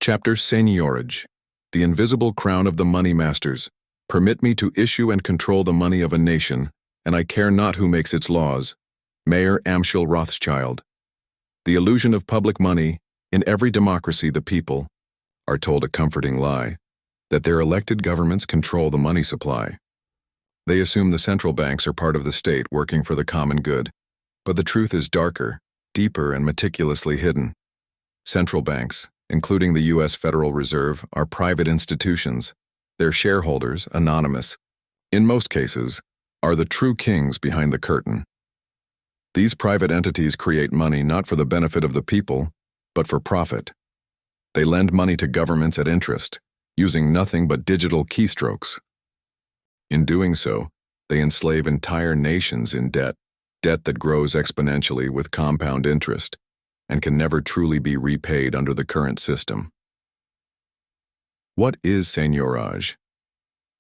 Chapter Seigniorage. The invisible crown of the money masters. Permit me to issue and control the money of a nation, and I care not who makes its laws. Mayor Amschel Rothschild. The illusion of public money, in every democracy the people, are told a comforting lie, that their elected governments control the money supply. They assume the central banks are part of the state working for the common good, but the truth is darker, deeper, and meticulously hidden. Central banks, including the U.S. Federal Reserve, are private institutions. Their shareholders, anonymous, in most cases, are the true kings behind the curtain. These private entities create money not for the benefit of the people, but for profit. They lend money to governments at interest, using nothing but digital keystrokes. In doing so, they enslave entire nations in debt that grows exponentially with compound interest, and can never truly be repaid under the current system. What is seigniorage?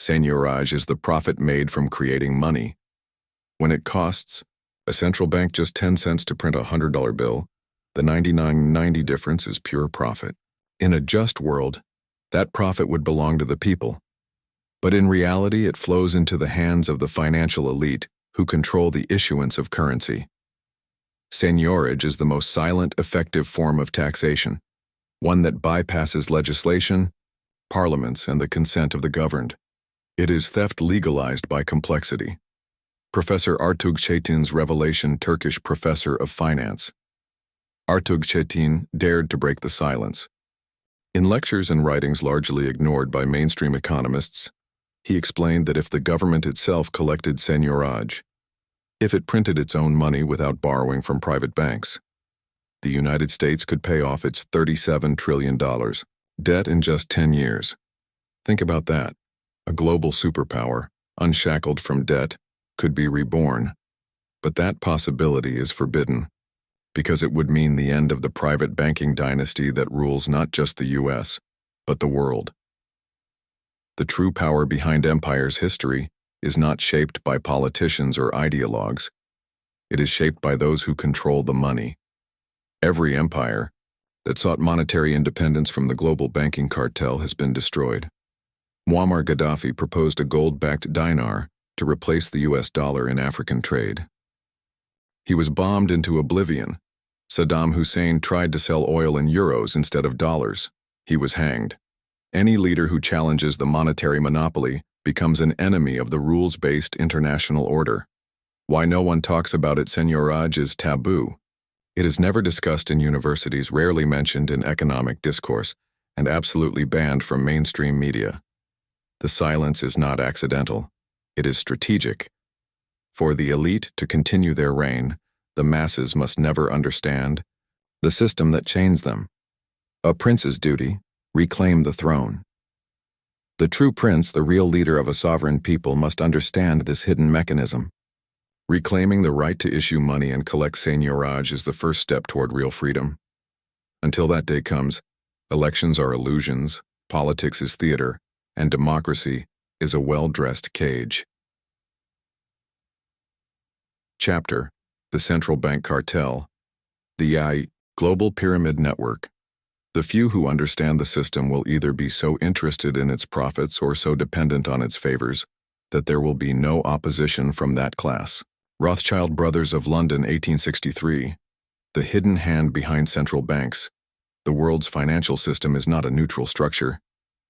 Seigniorage is the profit made from creating money. When it costs a central bank just 10 cents to print a $100 bill, the 99.90 difference is pure profit. In a just world, that profit would belong to the people. But in reality, it flows into the hands of the financial elite who control the issuance of currency. Seigniorage is the most silent, effective form of taxation, one that bypasses legislation, parliaments, and the consent of the governed. It is theft legalized by complexity. Professor Artug Çetin's revelation, Turkish professor of finance. Artug Çetin dared to break the silence. In lectures and writings largely ignored by mainstream economists, he explained that if the government itself collected seigniorage, if it printed its own money without borrowing from private banks, the United States could pay off its $37 trillion debt in just 10 years. Think about that. A global superpower, unshackled from debt, could be reborn. But that possibility is forbidden, because it would mean the end of the private banking dynasty that rules not just the U.S., but the world. The true power behind empire's history is not shaped by politicians or ideologues. It is shaped by those who control the money. Every empire that sought monetary independence from the global banking cartel has been destroyed. Muammar Gaddafi proposed a gold-backed dinar to replace the U.S. dollar in African trade. He was bombed into oblivion. Saddam Hussein tried to sell oil in euros instead of dollars. He was hanged. Any leader who challenges the monetary monopoly becomes an enemy of the rules-based international order. Why no one talks about it? Seigniorage is taboo. It is never discussed in universities, rarely mentioned in economic discourse, and absolutely banned from mainstream media. The silence is not accidental. It is strategic. For the elite to continue their reign, the masses must never understand the system that chains them. A prince's duty: reclaim the throne. The true prince, the real leader of a sovereign people, must understand this hidden mechanism. Reclaiming the right to issue money and collect seigniorage is the first step toward real freedom. Until that day comes, elections are illusions, politics is theater, and democracy is a well-dressed cage. Chapter: The Central Bank Cartel. The Global Pyramid Network. The few who understand the system will either be so interested in its profits or so dependent on its favors that there will be no opposition from that class. Rothschild Brothers of London, 1863. The hidden hand behind central banks. The world's financial system is not a neutral structure.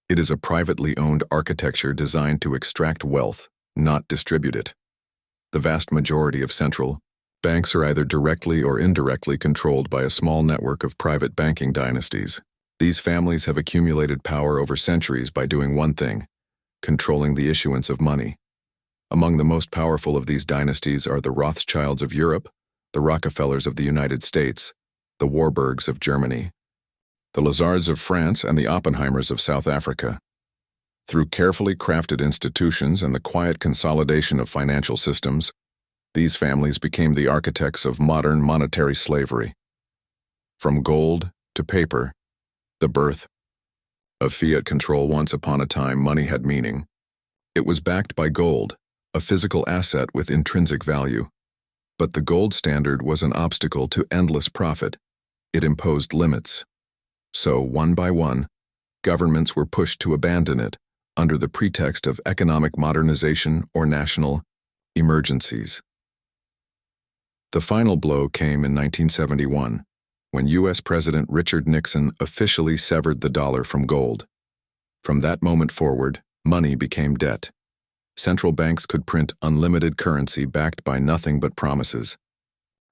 It is a privately owned architecture designed to extract wealth, not distribute it. The vast majority of central banks are either directly or indirectly controlled by a small network of private banking dynasties. These families have accumulated power over centuries by doing one thing: controlling the issuance of money. Among the most powerful of these dynasties are the Rothschilds of Europe, the Rockefellers of the United States, the Warburgs of Germany, the Lazards of France, and the Oppenheimers of South Africa. Through carefully crafted institutions and the quiet consolidation of financial systems, these families became the architects of modern monetary slavery. From gold to paper, the birth of fiat control. Once upon a time, money had meaning. It was backed by gold, a physical asset with intrinsic value. But the gold standard was an obstacle to endless profit. It imposed limits. So, one by one, Governments were pushed to abandon it under the pretext of economic modernization or national emergencies. The final blow came in 1971, when U.S. President Richard Nixon officially severed the dollar from gold. From that moment forward, money became debt. Central banks could print unlimited currency backed by nothing but promises.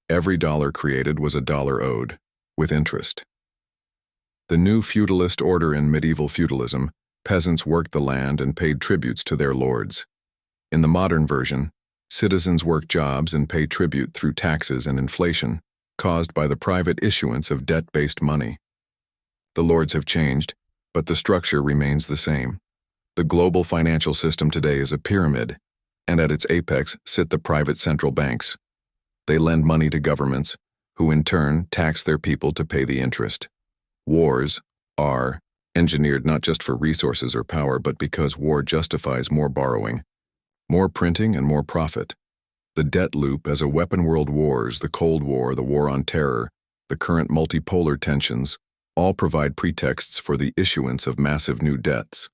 Every dollar created was a dollar owed, with interest. The new feudalist order in medieval feudalism, peasants worked the land and paid tributes to their lords. In the modern version, citizens work jobs and pay tribute through taxes and inflation, caused by the private issuance of debt-based money. The lords have changed, but the structure remains the same. The global financial system today is a pyramid, and at its apex sit the private central banks. They lend money to governments, who in turn tax their people to pay the interest. Wars are engineered not just for resources or power, but because war justifies more borrowing, more printing, and more profit. The debt loop as a weapon, world wars, the Cold War, the War on Terror, the current multipolar tensions, all provide pretexts for the issuance of massive new debts.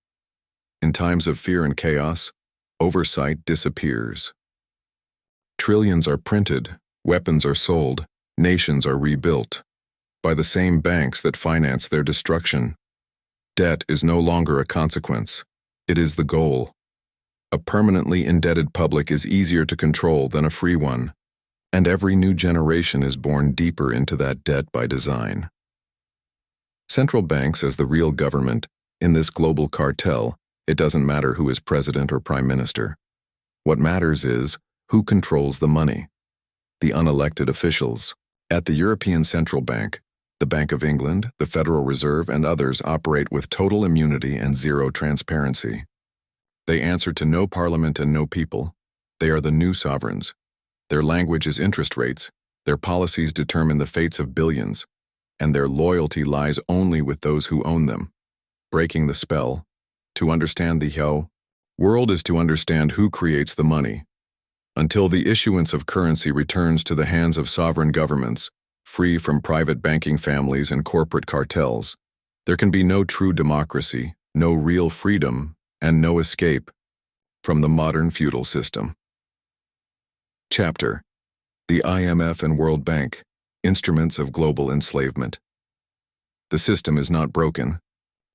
In times of fear and chaos, oversight disappears. Trillions are printed, weapons are sold, nations are rebuilt by the same banks that finance their destruction. Debt is no longer a consequence, it is the goal. A permanently indebted public is easier to control than a free one, and every new generation is born deeper into that debt by design. Central banks as the real government, in this global cartel, it doesn't matter who is president or prime minister. What matters is who controls the money. The unelected officials. At the European Central Bank, the Bank of England, the Federal Reserve, and others operate with total immunity and zero transparency. They answer to no parliament and no people. They are the new sovereigns. Their language is interest rates, their policies determine the fates of billions, and their loyalty lies only with those who own them. Breaking the spell. To understand the world is to understand who creates the money. Until the issuance of currency returns to the hands of sovereign governments, free from private banking families and corporate cartels, there can be no true democracy, no real freedom, and no escape from the modern feudal system. Chapter: The IMF and World Bank, Instruments of Global Enslavement. The system is not broken.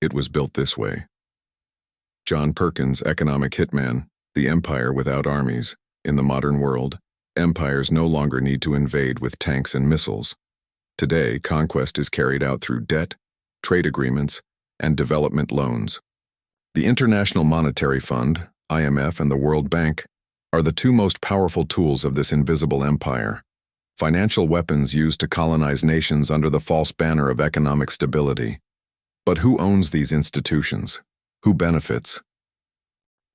It was built this way. John Perkins, economic hitman, the empire without armies. In the modern world, empires no longer need to invade with tanks and missiles. Today, conquest is carried out through debt, trade agreements, and development loans. The International Monetary Fund, IMF, and the World Bank are the two most powerful tools of this invisible empire, financial weapons used to colonize nations under the false banner of economic stability. But who owns these institutions? Who benefits?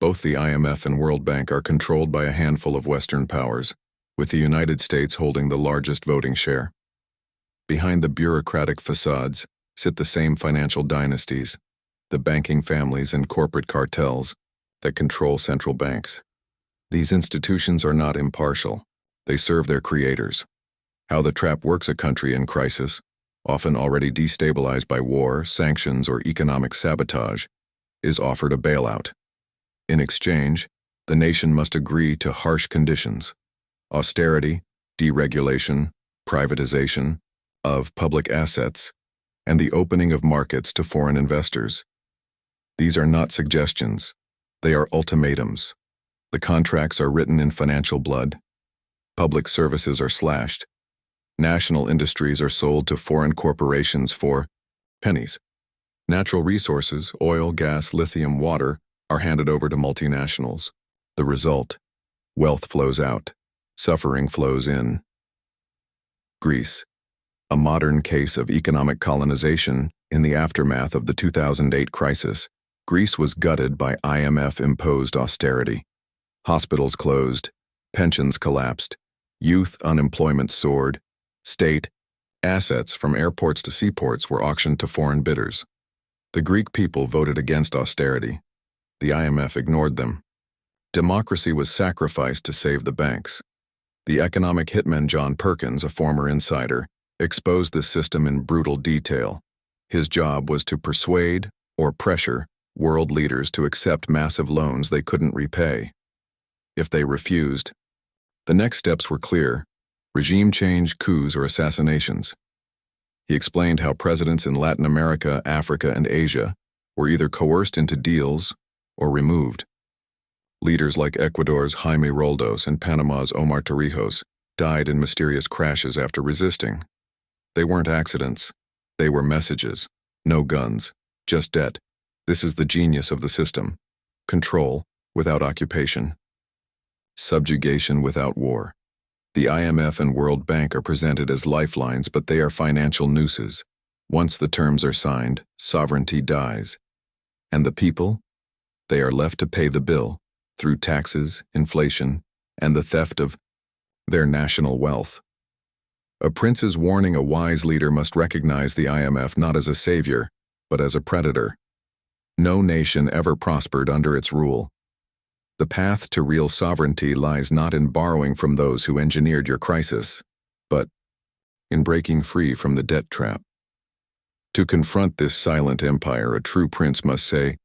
Both the IMF and World Bank are controlled by a handful of Western powers, with the United States holding the largest voting share. Behind the bureaucratic facades sit the same financial dynasties, the banking families and corporate cartels that control central banks. These institutions are not impartial. They serve their creators. How the trap works: a country in crisis, often already destabilized by war, sanctions, or economic sabotage, is offered a bailout. In exchange, the nation must agree to harsh conditions: austerity, deregulation, privatization of public assets, and the opening of markets to foreign investors. These are not suggestions. They are ultimatums. The contracts are written in financial blood. Public services are slashed. National industries are sold to foreign corporations for pennies. Natural resources, oil, gas, lithium, water, are handed over to multinationals. The result: wealth flows out, suffering flows in. Greece, a modern case of economic colonization in the aftermath of the 2008 crisis. Greece was gutted by IMF-imposed austerity. Hospitals closed, pensions collapsed, youth unemployment soared, state assets from airports to seaports were auctioned to foreign bidders. The Greek people voted against austerity. The IMF ignored them. Democracy was sacrificed to save the banks. The economic hitman John Perkins, a former insider, exposed this system in brutal detail. His job was to persuade or pressure world leaders to accept massive loans they couldn't repay. If they refused, the next steps were clear: regime change, coups, or assassinations. He explained how presidents in Latin America, Africa, and Asia were either coerced into deals or removed. Leaders like Ecuador's Jaime Roldos and Panama's Omar Torrijos died in mysterious crashes after resisting. They weren't accidents. They were messages. No guns, just debt. This is the genius of the system. Control without occupation. Subjugation without war. The IMF and World Bank are presented as lifelines, but they are financial nooses. Once the terms are signed, sovereignty dies. And the people? They are left to pay the bill through taxes, inflation, and the theft of their national wealth. A prince's warning: a wise leader must recognize the IMF not as a savior, but as a predator. No nation ever prospered under its rule. The path to real sovereignty lies not in borrowing from those who engineered your crisis, but in breaking free from the debt trap. To confront this silent empire, a true prince must say,